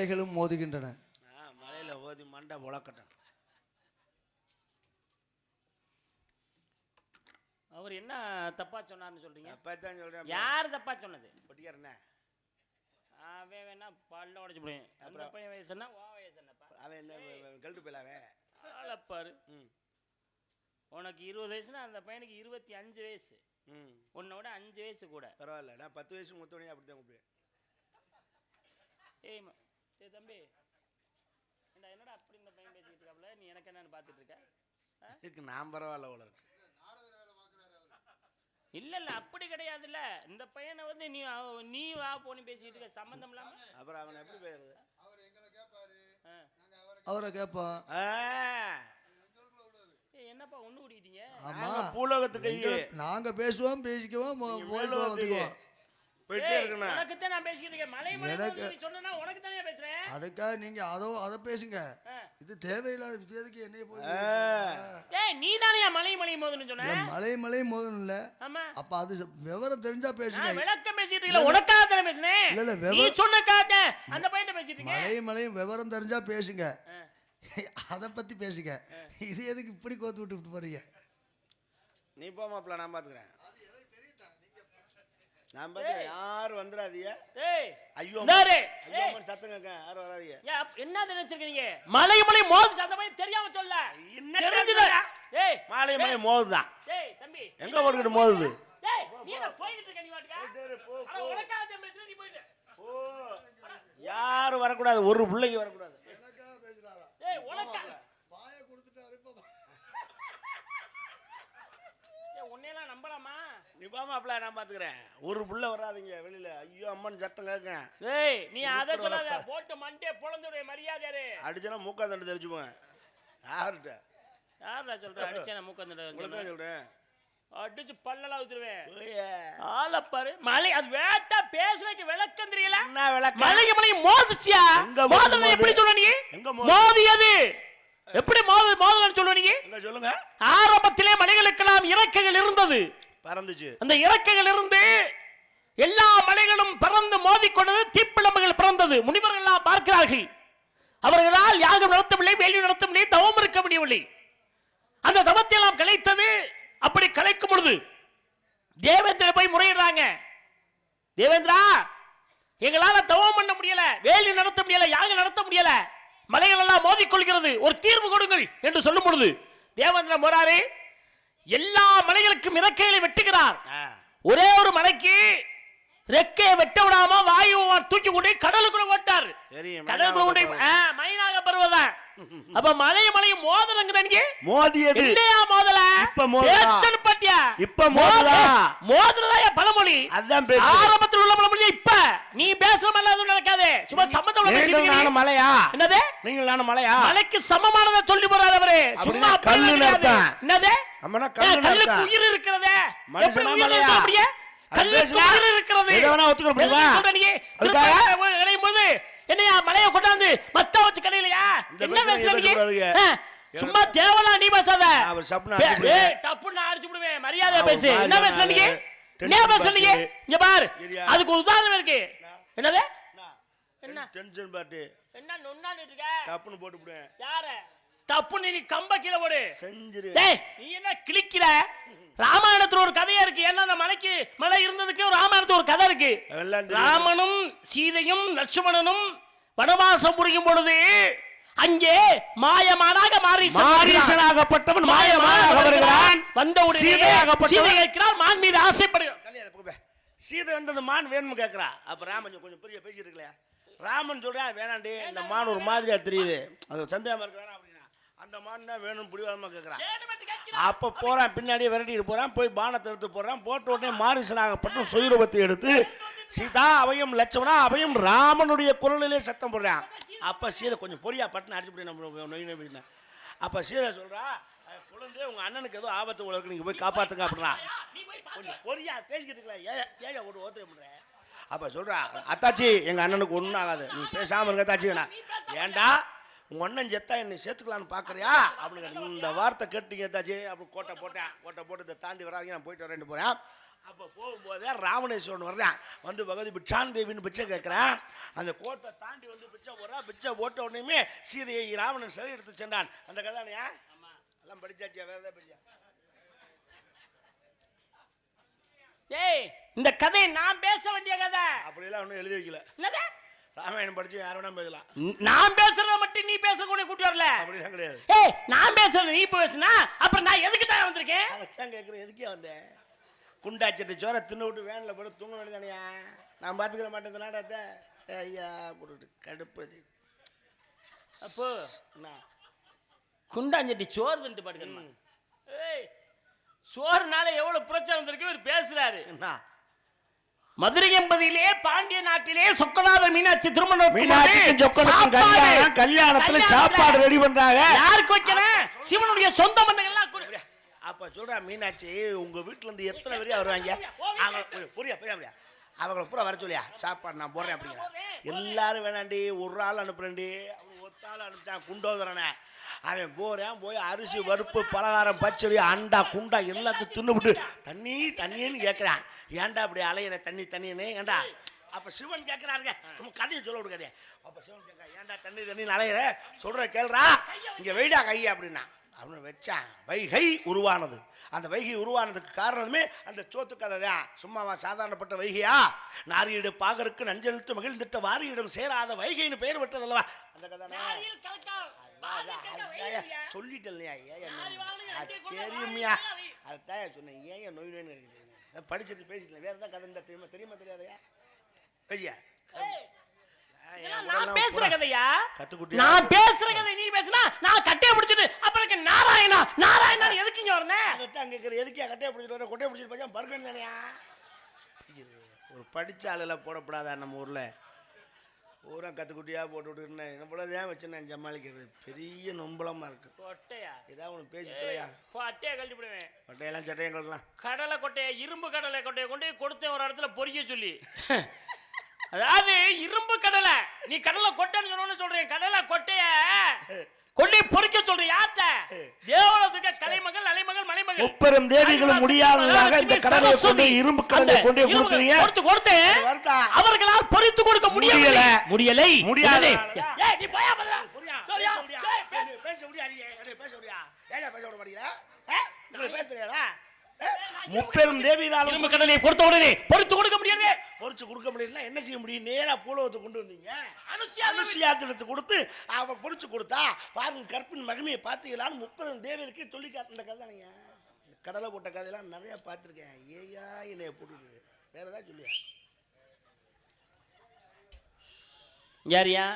மலைகளும் மோதுகின்றன. மலையில ஓதி மண்டை முளக்கட்டும். அவர் என்ன தப்பா சொன்னார்னு சொல்றீங்க? அப்பதான் சொல்றேன். யார் தப்பா சொன்னது? பொட்டியாரண்ணே அவன் வேணா பல்ல உடைச்சு போடுவேன். அந்த பையன் வயசு என்ன, வா வயசு என்னப்பா? அவன் என்ன கல்ட்டு போயிலாவே ஆளப்பாரு. உனக்கு 20 வயசுனா அந்த பையனுக்கு 25 வயசு. உன்னோட 5 வயசு கூட. பரவாயில்ல, நான் 10 வயசு மூத்தவனே அப்படித்தான் கூப்பிடுவேன். ஏய் தம்பி, என்னடா அப்படி இந்த பையன் பேசிக்கிட்டு இருக்காப்ல, நீ எனக்கு என்னன்னு பார்த்துட்டு இருக்க? இதுக்கு நான் பரவாயில்ல உள்ள இருக்கு. இல்ல அப்படி கிடையாதுல்ல. இந்த பையனை வந்து நீ வா போன்னு பேசிட்டு இருக்க சம்பந்தம் இல்லாம. அப்புறம் அவன் எப்படி பேசுறது? அவரை கேட்போம். என்னப்பா ஒண்ணு குடிக்கிட்டீங்க? பூலோகத்துக்கு நாங்க பேசுவோம், பேசிக்குவோம், வந்துக்குவோம். போயிட்டே இருக்கணும். உனக்கு தான் நான் பேசிக்கிட்டு இருக்கேன். மலை மலை சொன்னா உனக்கு தானே பேசுறேன். அதுக்காக நீங்க அதை பேசுங்க. இது தேவையில்லாத விஷயத்துக்கு என்னைய போய் ஏய் நீ தானே மலை மலை மோதுன்னு சொன்ன? மலை மோதுன்னு இல்ல. ஆமா. அப்ப அது விவரம் தெரிஞ்சா பேசுங்க. விளக்கம் பேசிட்டு இல்ல, உனக்காக தானே பேசுனேன். இல்ல நீ சொன்னக்காக அந்த பையன்ட்ட பேசிட்டு இருக்கேன். மலை விவரம் தெரிஞ்சா பேசுங்க. அத பத்தி பேசுங்க. இது எதுக்கு இப்படி கோத்து விட்டு போறீங்க? நீ போ மாப்ள, நான் பாத்துக்கிறேன். நான் பாத்து யார் வந்துடாதீங்க. ஏய் ஐயோ நாரே, ஐயோ சத்தம் கேக்க யார் வராதீங்க. என்ன நினைச்சிருக்கீங்க? மலை மலை மோது அந்த பையன் தெரியாம சொல்ல. தெரிஞ்சுடா. ஏய் மலை மோதுதான். ஏய் தம்பி, எங்க ஓடிட்டு மோதுது? ஏய் நீ என்ன போயிட்டு இருக்க? நீ வாட்டுக்க அட உனக்காக தான் பேசுற, நீ போயிடு. ஓ யார் வர கூடாது, ஒரு பிள்ளைங்க வர கூடாது. எனக்காக பேசுறாரா? ஏய் உனக்காக வாயை கொடுத்துட்டாரு. இப்ப ஏய் உன்னையெல்லாம் நம்பலாமா? நீ போ மாப்ள, நான் பாத்துக்கிறேன். ஒரு புள்ள வராதீங்க வெளியில. ஐயோ அம்மன் சத்தம் கேட்க. ஏய் நீ அத சொல்லாத, போட்டு மண்டே பொளந்துடைய மரியாதையாரே. அடிச்சனா மூக்கா தண்டு தெரிஞ்சு போவேன். யார்ட்ட யாரடா சொல்ற? அடிச்சனா மூக்கா தண்டு உங்களுக்கு சொல்றேன். அடிச்சு பல்லல ஊத்துறேன். ஓயே ஆள பாரு. மலை அது வேட்டா பேசுறதுக்கு விளக்கம் தெரியல. என்ன விளக்கம்? மலை மோதுச்சியா? மோதல எப்படி சொல்ற நீ? மோதியது எப்படி மோதலன்னு சொல்ற நீ? எங்க சொல்லுங்க. ஆரம்பத்திலே மலைகளுக்கெல்லாம் இறக்கைகள் இருந்தது, பறந்துச்சு. அந்த இறக்கைகள் இருந்து எல்லா மலைகளும் பறந்து மோதிக்கொண்டது, தீப்பிழம்புகள் பிறந்தது. முனிவர்கள் எல்லாம் பார்க்கிறார்கள். அவர்களால் யாகம் நடத்தவில்லை, வேள்வி நடத்தவில்லை, தவம் இருக்க முடியவில்லை. அந்த தவத்தை எல்லாம் கலைத்தது. அப்படி கலைக்கும் பொழுது தேவேந்திர போய் முறையிடுறாங்க. தேவேந்திரா, எங்களால தவம் பண்ண முடியல, வேள்வி நடத்த முடியல, யாகம் நடத்த முடியல, மலைகள் எல்லாம் மோதிக்கொள்கிறது, ஒரு தீர்வு கொடுங்கள் என்று சொல்லும் பொழுது தேவேந்திரன் போறாரு. எல்லா மலைகளுக்கும் இறக்கைகளை வெட்டுகிறார். ஒரே ஒரு மலைக்கு ரெக்கையை வெட்ட விடாம வாயு தூக்கி கொண்டு கடலுக்குள்ள ஓட்டார். கடலுக்குள்ள கொண்டு மைனாக பருவதான். அப்ப மலை மோதலங்க மோதியது இல்லையா? மோதல இப்ப மோதல பட்டியா? இப்ப மோதல மோதலதாய பழமொழி. அதான் பேச்சு. ஆரம்பத்தில் உள்ள பழமொழி. இப்ப நீ பேசுற மாதிரி எதுவும் நடக்காது. சும்மா சம்பந்தம் உள்ள பேசிட்டு நானும் மலையா? என்னது? நீங்கள் நானும் மலையா? மலைக்கு சமமானதை சொல்லி போறாரு அவரு. சும்மா கல்லு நடத்தான். என்னது? அம்மனா கல்லு நடத்தான். உயிர் இருக்கிறதே. மனுஷனா மலையா? கல்லுக்கு உயிர் இருக்கிறது. இத வேணா ஒத்துக்க முடியுமா? அதுக்காக என்னையா மலையை கொண்டாந்து மத்த வச்சு கடையிலையா? என்ன பேசுறீங்க? சும்மா தேவலா நீ பேசாத. அவர் சப்னா அடிச்சு ஏய் டப்புன்னு அடிச்சு விடுவேன். மரியாதை பேசு. என்ன பேசுறீங்க? என்ன பேசுறீங்க? இங்க பாரு, அதுக்கு ஒரு உதாரணம் இருக்கு. என்னது? என்ன டென்ஷன் பாட்டு என்ன நொன்னான்னு இருக்க? டப்புன்னு போட்டு விடுவேன். யாரு டப்புன்னு? நீ கம்ப கீழ போடு. செஞ்சிரு. டேய் நீ என்ன கிளிக்கிற? ராமாயணத்துல ஒரு கதையா இருக்கு. ஏன்னா அந்த மலை இருந்ததுக்கு ராமாயணத்துல ஒரு கதை இருக்கு. ராமனும் சீதையும் லட்சுமணனும் வனவாசம் புரியும் பொழுது அங்கே மாயமானாக மாரீசனாகப்பட்டவன் மாயமாக வருகிறான். வந்தவுடனே சீதை கேட்கிறாள், மான் மீது ஆசைப்படுகிறான். சீதை வந்தது மான் வேணும்னு கேட்கிறா. அப்ப ராமன் கொஞ்சம் பெரிய பேசிட்டு இருக்கலையா? ராமன் சொல்றான், வேணாண்டி இந்த மான் ஒரு மாதிரியா தெரியுது, அது சந்தேகமா இருக்கு வேணாம் அப்படின்னா. அந்த மான் தான் வேணும் பிடிவாதமா கேட்கிறான். அப்ப போறான், பின்னாடியே விரட்டிட்டு போறான். போய் பானத்தை எடுத்து போறான். போட்ட உடனே மாரீசனாகப்பட்ட சுயரூபத்தை எடுத்து சீதா அவையும் லட்சுமணா அவையும் ராமனுடைய குரலிலே சத்தம் போடுறான். அப்ப சீதை கொஞ்சம் பொரியா பட்டுன்னு அடிச்சுட்டு. அப்ப சீதை சொல்றா, குழந்தை உங்க அண்ணனுக்கு ஏதோ ஆபத்து உலக நீங்க போய் காப்பாத்துங்க அப்படின்னா. கொஞ்சம் பொரியா பேசிக்கிட்டு இருக்கலாம். ஏன் ஒரு ஓத்திர பண்ற? அப்ப சொல்றா, அத்தாச்சி எங்க அண்ணனுக்கு ஒன்றும் ஆகாது, நீ பேசாம இருக்க அத்தாச்சி. வேணா ஏண்டா உங்க அண்ணன் செத்தா என்னை சேர்த்துக்கலான்னு பாக்குறியா அப்படின்னு இந்த வார்த்தை கேட்டீங்க அத்தாச்சி. அப்படி கோட்டை போட்டு இதை தாண்டி வராதிங்க, நான் போயிட்டு வரேன் போறேன். அப்போ போகும்போதே ராவணேஸ்வரன் வர்றான். வந்து பகவதி பிட்சான் தேவின்னு பிச்சை கேட்குறான். அந்த கோட்டை தாண்டி வந்து பிச்சை போடுறான். பிச்சை போட்ட உடனே சீதையை ராவணன் சிலை எடுத்து சென்றான். அந்த கதானையா எல்லாம் படிச்சாச்சியா? வேற ஏதாவது படிச்சா? ஏய், இந்த கதை நான் பேச வேண்டிய கதை. அப்படியெல்லாம் ஒன்றும் எழுதி வைக்கல. என்னது? ராமாயணம் படிச்சு யார வேணா பேசலாம். நான் பேசுறத மட்டும் நீ பேசக்கூடிய கூட்டி வரல. அப்படிலாம் கிடையாது. ஏய், நான் பேசுறது நீ பேசுனா அப்புறம் நான் எதுக்கு தான் வந்திருக்கேன்? அதான் கேட்குறேன், எதுக்கே வந்தேன்? குண்டாச்சட்டு சோற தின்னு விட்டு வேனில் போட்டு தூங்க வேண்டியதானையா? நான் பார்த்துக்கிற மாட்டேன் இந்த நாடகத்தை. ஐயா போட்டுட்டு கடுப்பது. அப்போ நான் குண்டாஞ்சட்டி சோறு தின்ட்டு படுக்கணுமா? ஏய், சோறுனால எவ்வளவு பிரச்சனை வந்திருக்கு இவர் பேசுறாரு. என்ன மதுரை என்பதிலே பாண்டிய நாட்டிலே சொக்கநாத மீனாட்சி திருமணம். கல்யாணத்துல சாப்பாடு ரெடி பண்றாங்க. யாருக்கு வைக்கிறேன்? சிவனுடைய சொந்த பந்தங்கள். அப்ப சொல்றா மீனாட்சி, உங்க வீட்டுல இருந்து எத்தனை பேரையா வருவாங்க? புரியா புரியா அவங்கள பூரா வர சொல்லியா சாப்பாடு நான் போடுறேன் அப்படிங்கிற. எல்லாரும் வேணாண்டி, ஒரு ஆள் அனுப்புறேன்டி. அவன் ஒத்தாள் அனுப்பிச்சான் குண்டோதரனை. அவன் போறேன், போய் அரிசி பருப்பு பலகாரம் பச்சரி அண்டா குண்டா எல்லாத்தையும் தின்னுபிட்டு தண்ணி தண்ணின்னு கேட்குறான். ஏன்டா அப்படி அலையிற தண்ணி தண்ணின்னு? ஏன்டா அப்போ சிவன் கேட்குறாருங்க, நம்ம கதையை சொல்ல விடுக்காதே. அப்போ சிவன் கேட்க, ஏன்டா தண்ணி தண்ணின்னு அலையிற? சொல்கிற கேள்றா, இங்கே வைடா கையை அப்படின்னா அவனு வச்சான். வைகை உருவானது. அந்த வைகை உருவானதுக்கு காரணமே அந்த சோத்து கதை தான். சும்மாவா சாதாரணப்பட்ட வைகையா? நாரியிட பாகருக்கு நஞ்செழுத்து மகிழ்ந்திட்ட வாரியிடம் சேராத வைகைன்னு பெயர் விட்டதல்லவா அந்த கதை. சொல்லிட்டல்லையா? தெரியுமையா? அதுதான் சொன்னேன். ஏன் நோய் நோய்னு இருக்குது? படிச்சுட்டு பேசிட்டேன். வேற ஏதாவது கதை தெரியுமா? தெரியுமா தெரியாதையா? ஐயா நான் பேசுற கதையா? நான் பேசுற கதை நீ பேசுனா நான் கட்டைய பிடிச்சிட்டு அப்புறம் நாராயணா நாராயணா எதுக்கு இங்க வரனே? அதான் கேக்குற, எதுக்கு கட்டைய பிடிச்சிட்டு வர? கொட்டைய பிடிச்சிட்டு போய் பர்கன் தானயா? ஒரு படிச்ச ஆளுல போடப்படாதா நம்ம ஊர்ல? பூரா கத்துக்குட்டியா போட்டு விட்டுருந்தேன். என்ன போலதான் வச்சு நான் சமாளிக்கிறது. பெரிய நொம்பளமா இருக்கு. கொட்டையா? ஏதாவது ஒன்று பேசிக்கலையா? கொட்டையை கழட்டி போடுவேன். கொட்டையெல்லாம் சட்டையும் கழட்டலாம். கடலை கொட்டையை, இரும்பு கடலை கொட்டையை கொண்டு கொடுத்தேன் ஒரு இடத்துல பொறிக்க சொல்லி. அதாவது இரும்பு கடலை, நீ கடலை கொட்டைன்னு சொன்னோன்னு சொல்றேன். கடலை கொட்டைய கொண்டு பொறிக்க சொல்றேன். யார்ட்ட? தேவலத்துக்கு கலைமகள் அலைமகள் மலைமகள் முப்பெரும் தேவிகளும் முடியாததாக இந்த கடலை கொண்டு இரும்பு கடலை கொண்டு கொடுத்தேன். அவர்களால் பொறித்து கொடுக்க முடியல. முடியலை. முடியாது. ஏய், நீ போயா பதடா. பேச முடியா? ஏன் பேச விட மாட்டீங்களா? பேச தெரியாதா? முப்பெரும் தேவியாலும் இரும்பு கடலை கொடுத்த உடனே பொறித்து கொடுக்க முடியாது. பொறிச்சு கொடுக்க முடியல, என்ன செய்ய முடியும்? நேரா பூலவத்தை கொண்டு வந்தீங்க. அனுசியாத்திரத்தை கொடுத்து அவ பொறிச்சு கொடுத்தா பாருங்க, கற்பின் மகிமையை பார்த்தீங்களான்னு முப்பெரும் தேவியருக்கு சொல்லி காட்டின கதை தானீங்க. கடலை போட்ட கதையெல்லாம் நிறைய பார்த்துருக்கேன். ஏயா என்னைய போட்டுது வேற ஏதாவது சொல்லியா? யாரியா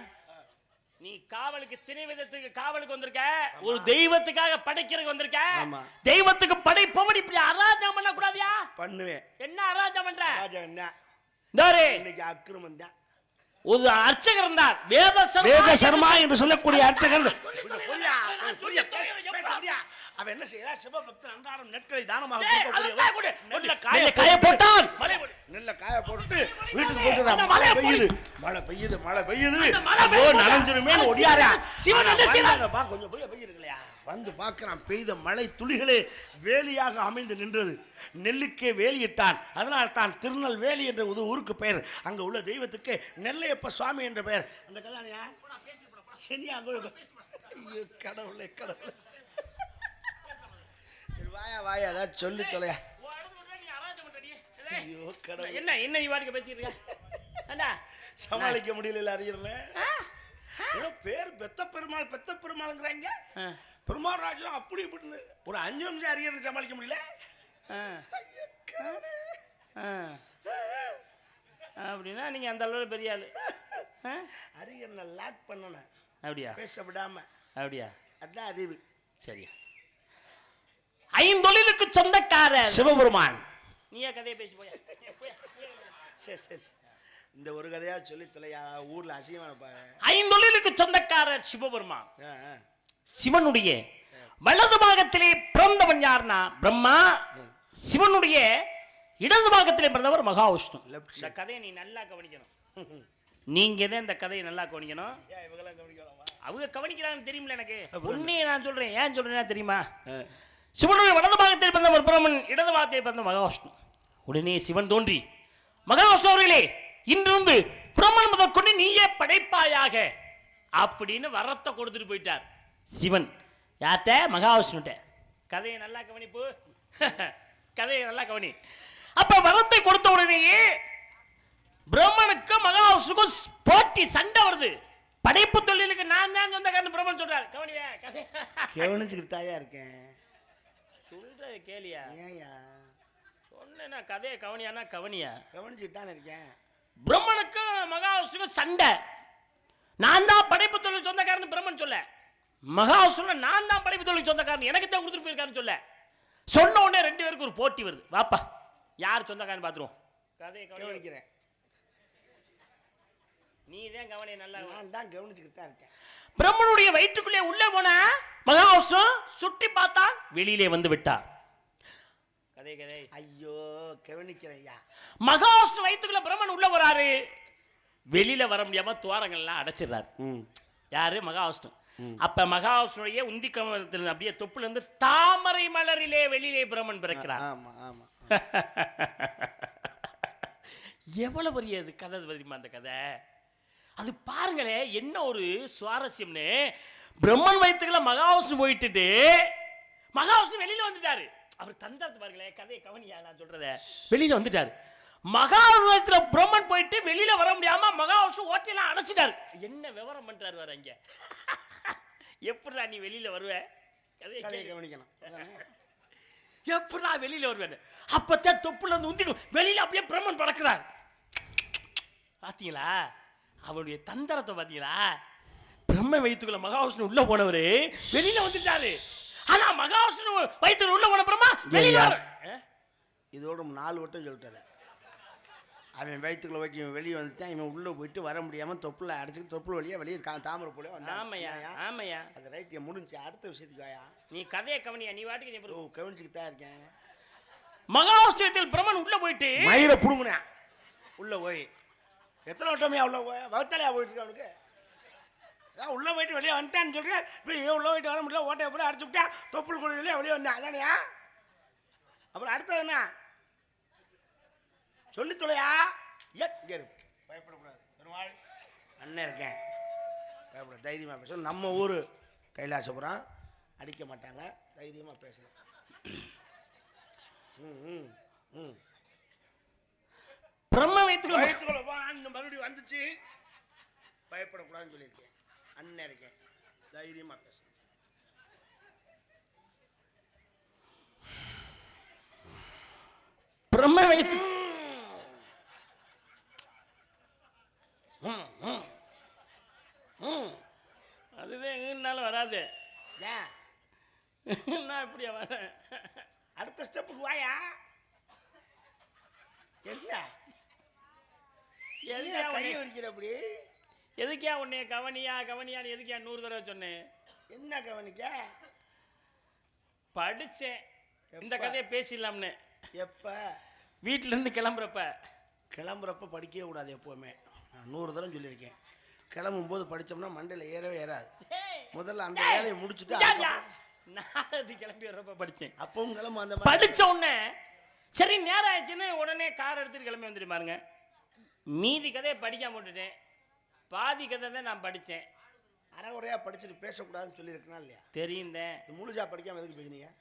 நீ? காவலுக்கு திணை விதத்துக்கு காவலுக்கு வந்திருக்க. ஒரு தெய்வத்துக்காக படைக்கிறதுக்கு வந்திருக்க. தெய்வத்துக்கு படைப்பவன் இப்படி அராஜகம் பண்ண கூடாதியா? பண்ணுவேன். என்ன அராஜகம் பண்ற? அராஜகம் தான். இன்னைக்கு அக்கிரமம் தான். ஒரு அர்ச்சகர் இருந்தார், வேத சர்மா என்று சொல்லக்கூடிய அர்ச்சகர். அவன் என்ன செய்யறா? சிவபக்தர் அன்றாடம் நெற்களை தானமாக நெல்ல காய போட்டான். நெல்ல காய போட்டு வீட்டுக்கு போட்டு மழை பெய்யுது மழை பெய்யுது மழை பெய்யுது நனைஞ்சிருமே ஒடியாரா. கொஞ்சம் போய் பெய்யிருக்கலையா? வந்து பார்க்கிறான், பெய்த மழை துளிகளே வேலியாக அமைந்து நின்றது. நெல்லுக்கே வேலியிட்டான். அதனால் தான் திருநெல்வேலி என்ற ஒரு ஊருக்கு பெயர். அங்க உள்ள தெய்வத்துக்கு நெல்லையப்ப சுவாமி என்ற பெயர். அந்த கதானியா கடவுளே கடவுளே. சரி வாயா வாயா, அதான் சொல்லி தொலையா. ஐயோ கடவுள், என்ன என்ன நீ வாடிக்க பேசிட்டு இருக்க? சமாளிக்க முடியல. அறியல ஏதோ பேர் பெத்த பெருமாள்ங்கிறாங்க. பெருமாள் ராஜா அப்படி இப்படின்னு ஒரு 5 நிமிஷம் அறியறது சமாளிக்க முடியல. அப்படின்னா நீங்க அந்த அளவுக்கு பெரிய ஆளு. அறிஞர் லாக் பண்ணணும். அப்படியா? பேச விடாம. அப்படியா? அதான் அறிவு. சரியா? ஐந்தொழிலுக்கு சொந்தக்காரர் சிவபெருமான். நீயே கதையை பேசி போயா? சரி சரி, இந்த ஒரு கதையா சொல்லி தொலையா. ஊர்ல அசிங்கமான பாரு. ஐந்தொழிலுக்கு சொந்தக்காரர் சிவபெருமான். சிவனுடைய வலது பாகத்திலே பிறந்தவன் யாருன்னா பிரம்மா. சிவனுடைய இடது பாகத்திலே பிறந்தவர் மகாவிஷ்ணு. இந்த கதையை நீ நல்லா கவனிக்கணும். நீங்க தான் இந்த கதையை நல்லா கவனிக்கணும். அவங்க கவனிக்கிறாங்கன்னு தெரியுமில்ல எனக்கு. உன்னையே நான் சொல்றேன். ஏன் சொல்றேன்னா தெரியுமா? சிவனுடைய வலது பாகத்தில் பிறந்தவர் பிரம்மன், இடது பாகத்தில் பிறந்த மகாவிஷ்ணு. உடனே சிவன் தோன்றி மகாவிஷ்ணு அவர்களே இன்றிருந்து பிரம்மன் முதற்கொண்டு நீயே படைப்பாயாக அப்படின்னு வரத்தை கொடுத்துட்டு போயிட்டார் சிவன். யார்கிட்ட? மகாவிஷ்ணுட்ட. கதையை நல்லா கவனிப்பு, கதையை நல்லா கவனி. அப்ப வரத்தை கொடுத்த உடனேயே பிரம்மனுக்கும் மகாவிஷ்ணுக்கும் போட்டி, சண்டை வருது. படைப்பு தொழிலுக்கு நான் தான் சொந்தக்காரன் பிரம்மன் சொல்றாரு. கவனியா கதை கவனிச்சுக்கிட்டு தாயா இருக்கேன். சொல்ற கேளியா? ஏயா சொன்னா கதையை கவனியானா கவனியா? கவனிச்சுட்டு தானே இருக்கேன். பிரம்மனுக்கும் மகாவிஷ்ணுக்கும் சண்டை. நான் தான் படைப்பு தொழில் சொந்தக்காரன் பிரம்மன் சொல்ல, மகாவிஷ்ணு நான் தான் படைப்பு தொழில் சொந்தக்காரன் எனக்கு தான் கொடுத்துட்டு போயிருக்காருன்னு சொல்ல. சொன்ன உடனே ரெண்டு பேருக்கு ஒரு போட்டி வருது. வாப்பா யார் சொந்தக்காரன் பாத்துருவோம். கதையை கவனிக்கிறேன். நீ தான் கவனி. நல்லா நான் தான் கவனிச்சுக்கிட்டு தான் இருக்கேன். பிரம்மனுடைய வயிற்றுக்குள்ளே உள்ளே போன மகாவிஷ்ணு சுட்டி பார்த்தா வெளியிலே வந்து விட்டார். கதை கதை. ஐயோ கவனிக்கிறேன் ஐயா. மகாவிஷ்ணு வயிற்றுக்குள்ள பிரம்மன் உள்ள வராரு. வெளியில வர முடியாம துவாரங்கள்லாம் அடைச்சிடுறாரு. யாரு? மகாவிஷ்ணு. அப்ப மகாவிஷ்ணுடைய உந்தி கமலத்தில் அப்படியே தொப்புல இருந்து தாமரை மலரிலே வெளியிலே பிரம்மன் பிறக்கிறார். ஆமா ஆமா. எவ்வளவு பெரிய கதை தெரியுமா அந்த கதை? அது பாருங்களே என்ன ஒரு சுவாரஸ்யம்னு. பிரம்மன் வயிற்றுக்குள்ள மகாவிஷ்ணு போயிட்டு மகாவிஷ்ணு வெளியில வந்துட்டாரு. அவர் தந்தாத்து பாருங்களேன். கதையை கவனியா நான் சொல்றத. வெளியில வந்துட்டாரு. மகாவிஷ்ணுல பிரம்மன் போயிட்டு வெளியில வர முடியாம மகாவிஷ்ணு ஓட்டையெல்லாம் அடைச்சிட்டாரு. என்ன விவரம் பண்றாரு வர இங்க? எப்படா நீ வெளியில வருவ? கதையை கவனிக்கணும். எப்படா வெளியில வருவேன்? அப்பத்தான் தொப்புல இருந்து உந்தி வெளியில அப்படியே பிரம்மன் பறக்கிறார். பாத்தீங்களா அவருடைய தந்திரத்தை? பாத்தீங்களா? பிரம்ம வயிற்றுக்குள்ள மகாவிஷ்ணு உள்ள போனவரு வெளியில வந்துட்டாரு. ஆனா மகாவிஷ்ணு வயிற்றுக்குள்ள உள்ள போன பிரம்மா வெளியில இதோட 4 வட்டம் சொல்லிட்டத. அவன் வயிற்றுக்குள்ள போயிட்டு இவன் வெளியே வந்துட்டான். இவன் உள்ளே போயிட்டு வர முடியாமல் தொப்புல அடிச்சுட்டு தொப்புள் வழியாக வெளியே தாமரை போல வந்தான். ஆமையா ஆமையா. அது ரைட் முடிஞ்சு. அடுத்த விஷயத்துக்கு வாயா. நீ கதையை கவனியா. நீ வாட்டுக்கு நீ கவனிச்சுக்கிட்டு தான் இருக்கேன். மகாவிஷ்ணுவில் பிரம்மன் உள்ள போயிட்டு மயிரை புடுங்குனா உள்ள போய் எத்தனை வட்டமையா உள்ள போய் வகுத்தாலையா போயிட்டு இருக்க அவனுக்கு? அதான் உள்ள போயிட்டு வெளியே வந்துட்டான்னு சொல்றேன். இப்போ இவன் உள்ள போயிட்டு வர முடியல. ஓட்டையை போல அடிச்சு விட்டா தொப்புள் கொண்டு வெளியே வந்தான். அதானையா? அப்புறம் அடுத்தது என்ன சொல்லி தொலையா? பயப்படக்கூடாது. பெருமாள் அண்ணன் இருக்கேன். பயப்பட தைரியமாக பேசணும். நம்ம ஊர் கைலாசபுரம் அடிக்க மாட்டாங்க. தைரியமாக பேசணும். பிரம்ம வயிற்றுக்குள்ள இந்த மறுபடியும் வந்துச்சு. பயப்படக்கூடாதுன்னு சொல்லியிருக்கேன். அண்ணன் இருக்கேன். தைரியமாக பேசணும். பிரம்ம வயிற்று அதுதான் எங்கனாலும் வராது. நான் இப்படியா வரேன்? அடுத்த ஸ்டெப்புக்கு வாயா. என்ன கை வலிக்கிற அப்படி? எதுக்கியா உன்னைய கவனியா கவனியான்னு எதுக்கியா 100 தடவை சொன்னேன்? என்ன கவனிக்க? படிச்சேன். இந்த கதையை பேசிடலாம்னு. எப்ப? வீட்டுல இருந்து கிளம்புறப்ப படிக்கவே கூடாது எப்பவுமே. நான் 100 தடவை சொல்லியிருக்கேன். கிளம்பும் போது படித்தோம்னா மண்டையில் ஏறவே ஏறாது. முதல்ல அந்த வேலையை முடிச்சுட்டு நாளைக்கு கிளம்பி வர்றப்ப படித்தேன். அப்பவும் கிளம்பு. அந்த படித்த உடனே சரி நேரம் ஆயிடுச்சுன்னு உடனே கார் எடுத்துட்டு கிளம்பி வந்துட்டு பாருங்க. மீதி கதையை படிக்காம விட்டுட்டேன். பாதி கதை தான் நான் படித்தேன். அரைகுறையாக படிச்சுட்டு பேசக்கூடாதுன்னு சொல்லியிருக்கனா இல்லையா? தெரியுந்த முழுசா படிக்காமல் எதுக்கு பேசுனீங்க?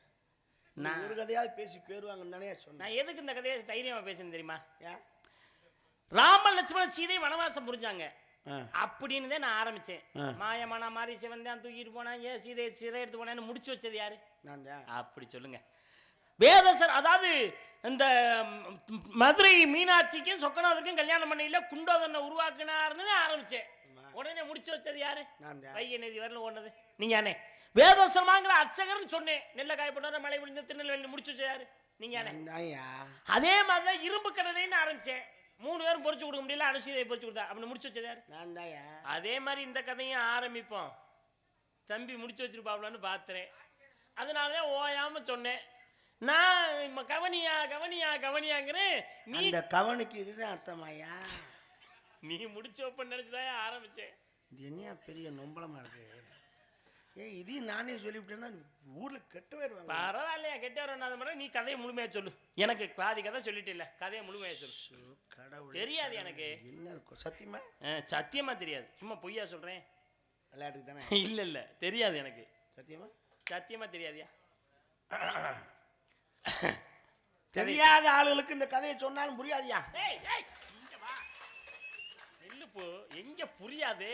நான் ஒரு கதையாவது பேசி பேருவாங்கன்னு தானே சொன்னேன். நான் எதுக்கு இந்த கதையை தைரியமாக பேசுனேன் தெரியுமா? ஏன்? ராம லட்சுமண சீதை வனவாசம் புரிஞ்சாங்க அப்படின்னு தான் நான் ஆரம்பிச்சேன். மாயமானா மாறி சிவன் தான் தூக்கிட்டு போனான். ஏன் சீதை சிறை எடுத்து போனேன்னு முடிச்சு வச்சது யாரு? நான் தான். அப்படி சொல்லுங்க. வேதசர் அதாவது இந்த மதுரை மீனாட்சிக்கும் சொக்கநாதருக்கும் கல்யாணம் பண்ணையில குண்டோதனை உருவாக்குனார்னு ஆரம்பிச்சேன். உடனே முடிச்சு வச்சது யாரு? வைகை நதி வரல ஓடுனது நீங்க யானே. வேதசர்மாங்கிற அர்ச்சகர்னு சொன்னேன். நெல்லை காயப்பட்ட மழை விழுந்த திருநெல்வேலி முடிச்சு வச்சது யாரு? நீங்க யானே. அதே மாதிரிதான் இரும்பு கடலைன்னு ஆரம்பிச்சேன். 3 பேரும் பொறிச்சு கொடுக்க முடியல. அனுசீதை பொறிச்சு கொடுத்தா அப்படி முடிச்சு வச்சது யாரு? நான் தான். அதே மாதிரி இந்த கதையும் ஆரம்பிப்போம். தம்பி முடிச்சு வச்சிருப்பாங்களான்னு பார்த்துறேன். அதனாலதான் ஓயாம சொன்னேன். நான் கவனியா கவனியா கவனியாங்கிறேன். நீ இந்த கவனிக்கு இதுதான் அர்த்தமாயா? நீ முடிச்சு வைப்ப நினைச்சுதான் ஆரம்பிச்சேன். இது என்ன பெரிய நொம்பளமா இருக்கு? ஏய் இதையும் நானே சொல்லிவிட்டேன்னா ஊர்ல கெட்ட வருவாங்க. பரவாயில்லையா கெட்ட வர நீ கதையை முழுமையா சொல்லு. எனக்கு பாதி கதை சொல்லிட்டு இல்ல, கதையை முழுமையா சொல்லு. கடவுள் தெரியாது எனக்கு. என்ன இருக்கும் சத்தியமா? சத்தியமா தெரியாது, சும்மா பொய்யா சொல்றேன். விளையாட்டுக்கு தானே? இல்ல தெரியாது எனக்கு. சத்தியமா? சத்தியமா தெரியாதியா? தெரியாத ஆளுகளுக்கு இந்த கதையை சொன்னாலும் புரியாதியா? இல்லப்போ எங்க புரியாது.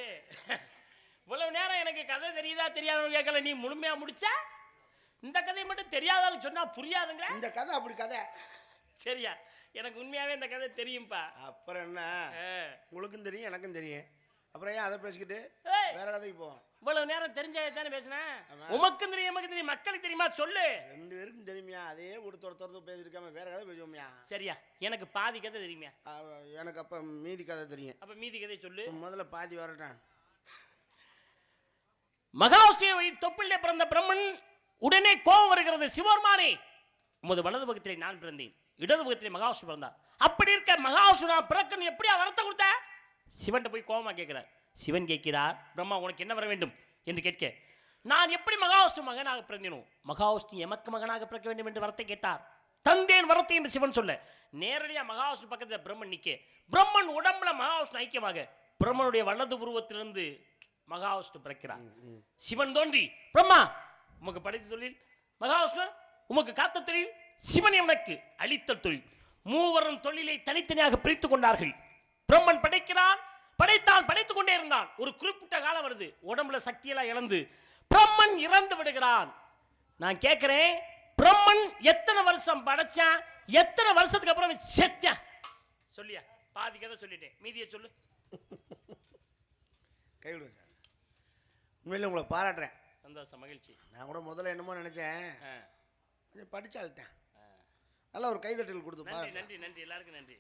இவ்வளவு நேரம் எனக்கு கதை தெரியுதா தெரியாதுன்னு கேட்கல, நீ முழுமையா முடிச்சா இந்த கதையை மட்டும் தெரியாதான்னு சொன்னா புரியாதுங்க. இந்த கதை அப்படி கதை. சரியா, எனக்கு உண்மையாவே இந்த கதை தெரியும்பா. அப்புறம் என்ன, உங்களுக்கும் தெரியும் எனக்கும் தெரியும், அப்புறம் ஏன் அதை பேசிக்கிட்டு வேற கதைக்கு போவோம். இவ்வளவு நேரம் தெரிஞ்சாதானே பேசுனேன். உமக்கும் தெரியும் எமக்கு தெரியும், மக்களுக்கு தெரியுமா சொல்லு. 2 பேருக்கும் தெரியுமியா? அதே கூட துரத்து பேசிருக்காம வேற கதை பேசுவோம்யா. சரியா, எனக்கு பாதி கதை தெரியுமியா? எனக்கு அப்ப மீதி கதை தெரியும். அப்ப மீதி கதை சொல்லு. முதல்ல பாதி வரட்டேன். மகாவிஷ்ணுவை தொப்பிலே பிறந்த பிரம்மன் உடனே கோபம் வருகிறது. சிவபெருமானே, உமது வலது பக்கத்திலே நான் பிறந்தேன், இடது பக்கத்திலே மகாவிஷ்ணு பிறந்தார். அப்படி இருக்க மகாவிஷ்ணு நான் பிறக்கணும் எப்படியா வரத்தை கொடுத்த? சிவன் போய் கோபமா கேட்கிறார். சிவன் கேட்கிறார், பிரம்மா உனக்கு என்ன வர வேண்டும் என்று கேட்க, நான் எப்படி மகாவிஷ்ணு மகனாக பிறந்தேனோ மகாவிஷ்ணு எமக்கு மகனாக பிறக்க வேண்டும் என்று வரத்தை கேட்டார். தந்தேன் வரத்தை என்று சிவன் சொல்ல, நேரடியா மகாவிஷ்ணு பக்கத்தில் பிரம்மன் நிற்க, பிரம்மன் உடம்புல மகாவிஷ்ணு ஐக்கியமாக பிரம்மனுடைய வலது உருவத்திலிருந்து மகாவிஷ்ணு பிறக்கிறார். சிவன் தோன்றி, பிரம்மா உமக்கு படைத்த தொழில், மகாவிஷ்ணு உமக்கு காத்த தொழில், சிவன் எனக்கு அளித்த தொழில். மூவரும் தொழிலை தனித்தனியாக பிரித்துக் கொண்டார்கள். பிரம்மன் படைக்கிறான், படைத்துக் கொண்டே இருந்தான். ஒரு குறிப்பிட்ட காலம் வருது, உடம்புல சக்தியெல்லாம் இழந்து பிரம்மன் இறந்து விடுகிறான். நான் கேட்கிறேன், பிரம்மன் எத்தனை வருஷம் படைச்சான், எத்தனை வருஷத்துக்கு அப்புறம் செத்தான்? சொல்லியா? பாதி கதை சொல்லிட்டேன், மீதியை சொல்லு. கைவிடுங்க. உண்மையில உங்களை பாராட்டுறேன், சந்தோஷம், மகிழ்ச்சி. நான் கூட முதல்ல என்னமோ நினைச்சேன், கொஞ்சம் படிச்சால்ட்டேன். நல்ல ஒரு கைதட்டல் கொடுத்து பாருங்க. நன்றி நன்றி, எல்லாருக்கும் நன்றி.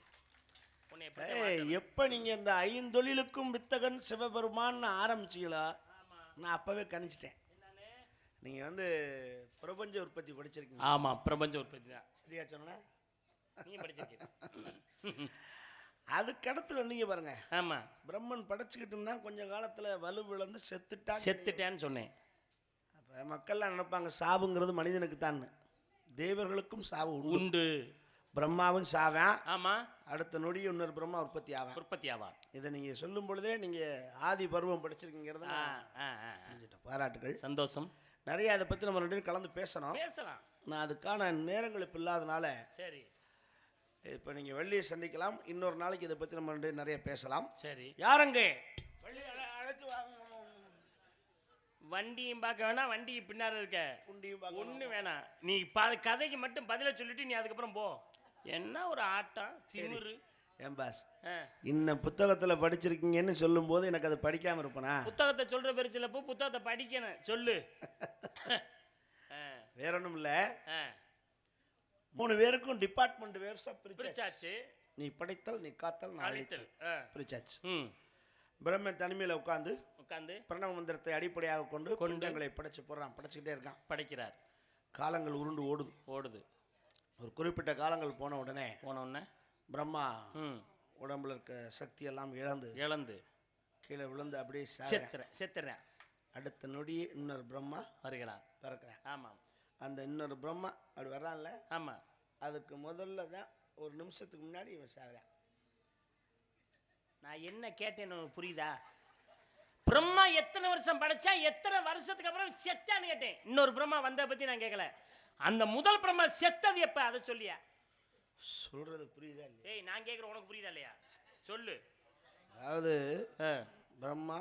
எப்ப நீங்க இந்த 5 தொழிலுக்கும் வித்தகன் சிவபெருமான் ஆரம்பிச்சீங்களா, நான் அப்பவே கணிச்சிட்டேன். நீங்க வந்து பிரபஞ்ச உற்பத்தி படிச்சிருக்கீங்க. ஆமா, பிரபஞ்ச உற்பத்தி தான். சரியா சொன்ன? நீங்க படிச்சிருக்கீங்க. அதுக்கடுத்து வந்தீங்க பாருங்க. ஆமா, பிரம்மன் படைச்சுக்கிட்டு இருந்தா கொஞ்ச காலத்துல வலு விழுந்து செத்துட்டேன்னு சொன்னேன். அப்ப மக்கள்லாம் நினைப்பாங்க சாவுங்கிறது மனிதனுக்கு தான். தேவர்களுக்கும் சாவு உண்டு. பிரம்மாவும் சாவான். ஆமா, அடுத்த நொடி இன்னொரு பிரம்மா உற்பத்தி ஆவான். இதை நீங்க சொல்லும் பொழுதே நீங்க ஆதி பருவம் படிச்சிருக்கீங்கிறத பாராட்டுகள், சந்தோஷம். நிறைய அதை பத்தி நம்ம 2 பேரும் கலந்து பேசலாம். நான் அதுக்கான நேரங்கள் இப்ப இல்லாதனால சரி, இப்ப நீங்க வெள்ளியை சந்திக்கலாம். இன்னொரு நாளைக்கு இதை பத்தி நம்ம 2 பேரும் நிறைய பேசலாம். சரி, யாருங்க அழைத்து வாங்க. வண்டியும் பார்க்க வேணாம், வண்டி பின்னால இருக்க ஒண்ணு வேணாம். நீ கதைக்கு மட்டும் பதில சொல்லிட்டு நீ அதுக்கப்புறம் போ. என்ன ஒரு ஆட்டம் திமிரு. ஏன் பாஸ், இன்னும் புத்தகத்துல படிச்சிருக்கீங்கன்னு சொல்லும் போது எனக்கு அதை படிக்காம இருப்பனா? புத்தகத்தை சொல்ற பெருசில போ, புத்தகத்தை படிக்கணும் சொல்லு. வேற ஒண்ணும் இல்ல, 3 பேருக்கும் டிபார்ட்மெண்ட் வேர்ஸா பிரிச்சாச்சு. நீ படைத்தல், நீ காத்தல், நான் அழித்தல் பிரிச்சாச்சு. பிரம்மன் தனிமையில உட்கார்ந்து பிரணவ மந்திரத்தை அடிப்படையாக கொண்டு குண்டங்களை படைச்சுக்கிட்டே இருக்கான். படைக்கிறார். காலங்கள் உருண்டு ஓடுது. ஒரு குறிப்பிட்ட காலங்கள் போன உடனே பிரம்மா உடம்புல இருக்க சக்தி எல்லாம் இழந்து கீழே விழுந்து அப்படியே செத்துறேன். அடுத்த நொடி இன்னொரு பிரம்மா பிறக்கிறான். ஆமா, அந்த இன்னொரு பிரம்மா அப்படி வர்றான்ல. ஆமா, அதுக்கு முதல்ல தான் ஒரு நிமிஷத்துக்கு முன்னாடி இவன் சாகுறான். நான் என்ன கேட்டேன்னு புரியுதா? பிரம்மா எத்தனை வருஷம் படைச்சா, எத்தனை வருஷத்துக்கு அப்புறம் செத்தான்னு கேட்டேன். இன்னொரு பிரம்மா வந்த பத்தி நான் கேட்கல. அந்த முதல் பிரம்மா செத்தது எப்ப, அதை சொல்லியா? சொல்றது புரியுதா இல்லையா? ஏய், நான் கேட்குறேன், உனக்கு புரியுதா இல்லையா? சொல்லு. அதாவது பிரம்மா